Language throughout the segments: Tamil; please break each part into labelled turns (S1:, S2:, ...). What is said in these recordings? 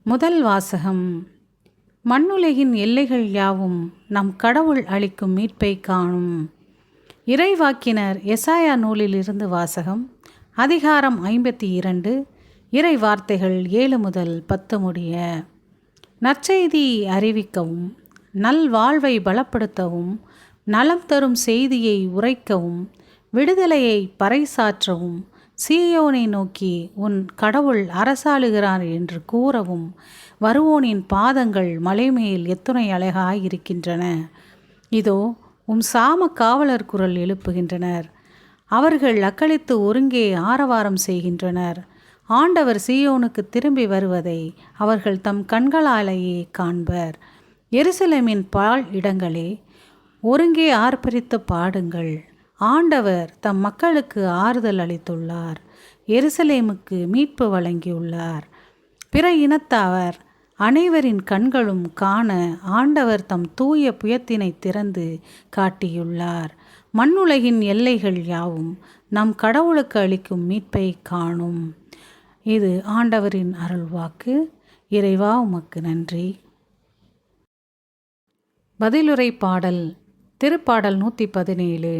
S1: முதல் வாசகம். மண்ணுலகின் எல்லைகள் யாவும் நம் கடவுள் அளிக்கும் மீட்பை காணும். இறைவாக்கினர் எசாயா நூலிலிருந்து வாசகம். அதிகாரம் 52, இறை வார்த்தைகள் 7 முதல் 10 முடிய. நற்செய்தி அறிவிக்கவும், நல்வாழ்வை பலப்படுத்தவும், நலம் தரும் செய்தியை உரைக்கவும், விடுதலையை பறைசாற்றவும், சீயோனை நோக்கி உன் கடவுள் அரசாளுகிறார் என்று கூறவும், வருவோனின் பாதங்கள் மலைமேல் எத்துணை அழகாயிருக்கின்றன. இதோ சாம காவலர் குரல் எழுப்புகின்றனர். அவர்கள் அக்களித்து ஒருங்கே ஆரவாரம் செய்கின்றனர். ஆண்டவர் சீயோனுக்கு திரும்பி வருவதை அவர்கள் தம் கண்களாலேயே காண்பர். எருசலேமின் பால் இடங்களே, ஒருங்கே ஆர்ப்பரித்து பாடுங்கள். ஆண்டவர் தம் மக்களுக்கு ஆறுதல் அளித்துள்ளார். எருசலேமுக்கு மீட்பு வழங்கியுள்ளார். பிற இனத்தார் அனைவரின் கண்களும் காண ஆண்டவர் தம் தூய புயத்தினை திறந்து காட்டியுள்ளார். மண்ணுலகின் எல்லைகள் யாவும் நம் கடவுளுக்கு அளிக்கும் மீட்பை காணும். இது ஆண்டவரின் அருள்வாக்கு. இறைவா, உமக்கு நன்றி. பதிலுரை பாடல். திருப்பாடல் 117.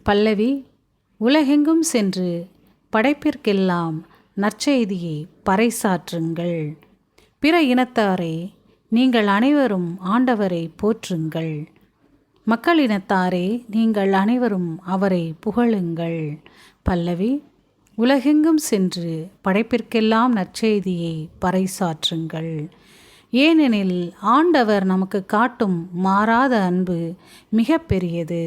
S1: பல்லவி. உலகெங்கும் சென்று படைப்பிற்கெல்லாம் நற்செய்தியை பறைசாற்றுங்கள். பிற இனத்தாரே, நீங்கள் அனைவரும் ஆண்டவரை போற்றுங்கள். மக்களினத்தாரே, நீங்கள் அனைவரும் அவரை புகழுங்கள். பல்லவி. உலகெங்கும் சென்று படைப்பிற்கெல்லாம் நற்செய்தியை பறைசாற்றுங்கள். ஏனெனில் ஆண்டவர் நமக்கு காட்டும் மாறாத அன்பு மிக பெரியது.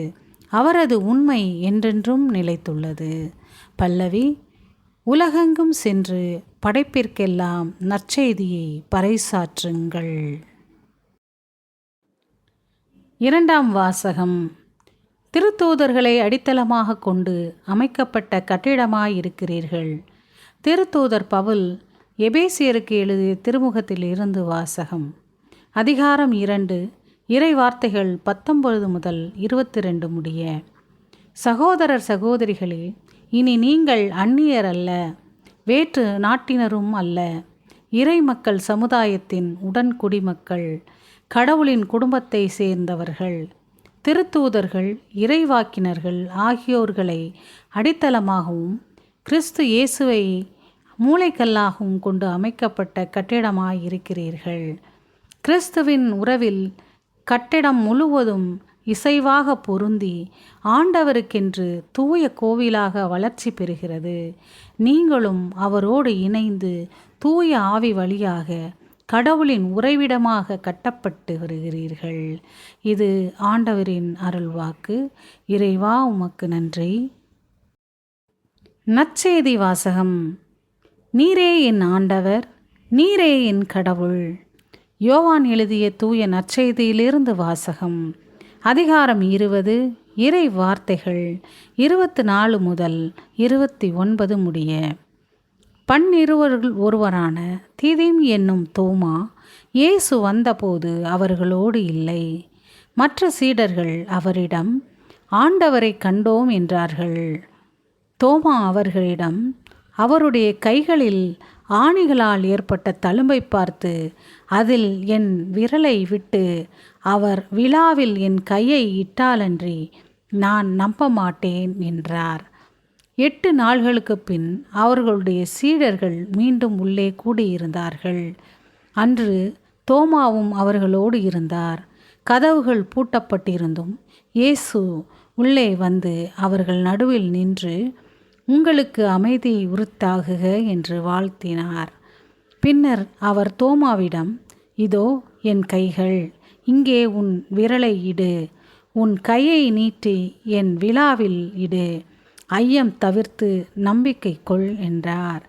S1: அவரது உண்மை என்றென்றும் நிலைத்துள்ளது. பல்லவி. உலகெங்கும் சென்று படைப்பிற்கெல்லாம் நற்செய்தியை பறைசாற்றுங்கள். இரண்டாம் வாசகம். திருத்தூதர்களை அடித்தளமாக கொண்டு அமைக்கப்பட்ட கட்டிடமாயிருக்கிறீர்கள். திருத்தூதர் பவுல் எபேசியருக்கு எழுதிய திருமுகத்தில் இருந்து வாசகம். அதிகாரம் 2, இறை வார்த்தைகள் 19 முதல் 22 முடிய. சகோதரர் சகோதரிகளே, இனி நீங்கள் அந்நியர் அல்ல, வேற்று நாட்டினரும் அல்ல, இறை மக்கள் சமுதாயத்தின் உடன் குடிமக்கள், கடவுளின் குடும்பத்தை சேர்ந்தவர்கள், திருத்தூதர்கள், இறைவாக்கினர்கள் ஆகியோர்களை அடித்தளமாகவும் கிறிஸ்து இயேசுவை மூளைக்கல்லாகவும் கொண்டு அமைக்கப்பட்ட கட்டிடமாயிருக்கிறீர்கள். கிறிஸ்துவின் உறவில் கட்டிடம் முழுவதும் இசைவாக பொருந்தி ஆண்டவருக்கென்று தூய கோவிலாக வளர்ச்சி பெறுகிறது. நீங்களும் அவரோடு இணைந்து தூய ஆவி வழியாக கடவுளின் உறைவிடமாக கட்டப்பட்டு வருகிறீர்கள். இது ஆண்டவரின் அருள்வாக்கு. இறைவா, உமக்கு நன்றி. நற்செய்தி வாசகம். நீரே என் ஆண்டவர், நீரே என் கடவுள். யோவான் எழுதிய தூய நற்செய்தியிலிருந்து வாசகம். அதிகாரம் 20, இறை வார்த்தைகள் 24 முதல் 29 முடிய. பன்னிருவருள் ஒருவரான திதிம் என்னும் தோமா இயேசு வந்தபோது அவர்களோடு இல்லை. மற்ற சீடர்கள் அவரிடம், ஆண்டவரை கண்டோம் என்றார்கள். தோமா அவர்களிடம், அவருடைய கைகளில் ஆணிகளால் ஏற்பட்ட தழும்பை பார்த்து, அதில் என் விரலை விட்டு அவர் விழாவில் என் கையை இட்டாலன்றி நான் நம்ப மாட்டேன் என்றார். 8 நாள்களுக்கு பின் அவர்களுடைய சீடர்கள் மீண்டும் உள்ளே கூடியிருந்தார்கள். அன்று தோமாவும் அவர்களோடு இருந்தார். கதவுகள் பூட்டப்பட்டிருந்தும் இயேசு உள்ளே வந்து அவர்கள் நடுவில் நின்று, உங்களுக்கு அமைதி உரித்தாகுக என்று வாழ்த்தினார். பின்னர் அவர் தோமாவிடம், இதோ என் கைகள், இங்கே உன் விரலை இடு, உன் கையை நீட்டி என் விழாவில் இடு, ஐயம் தவிர்த்து நம்பிக்கை கொள் என்றார்.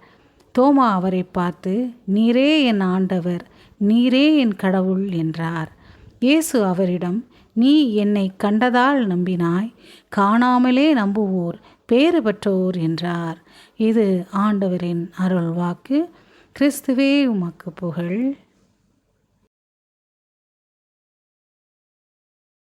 S1: தோமா அவரை பார்த்து, நீரே என் ஆண்டவர், நீரே என் கடவுள் என்றார். இயேசு அவரிடம், நீ என்னை கண்டதால் நம்பினாய், காணாமலே நம்புவோர் பேறு பெற்றோர் என்றார். இது ஆண்டவரின் அருள்வாக்கு. கிறிஸ்துவே, உமக்கு புகழ்.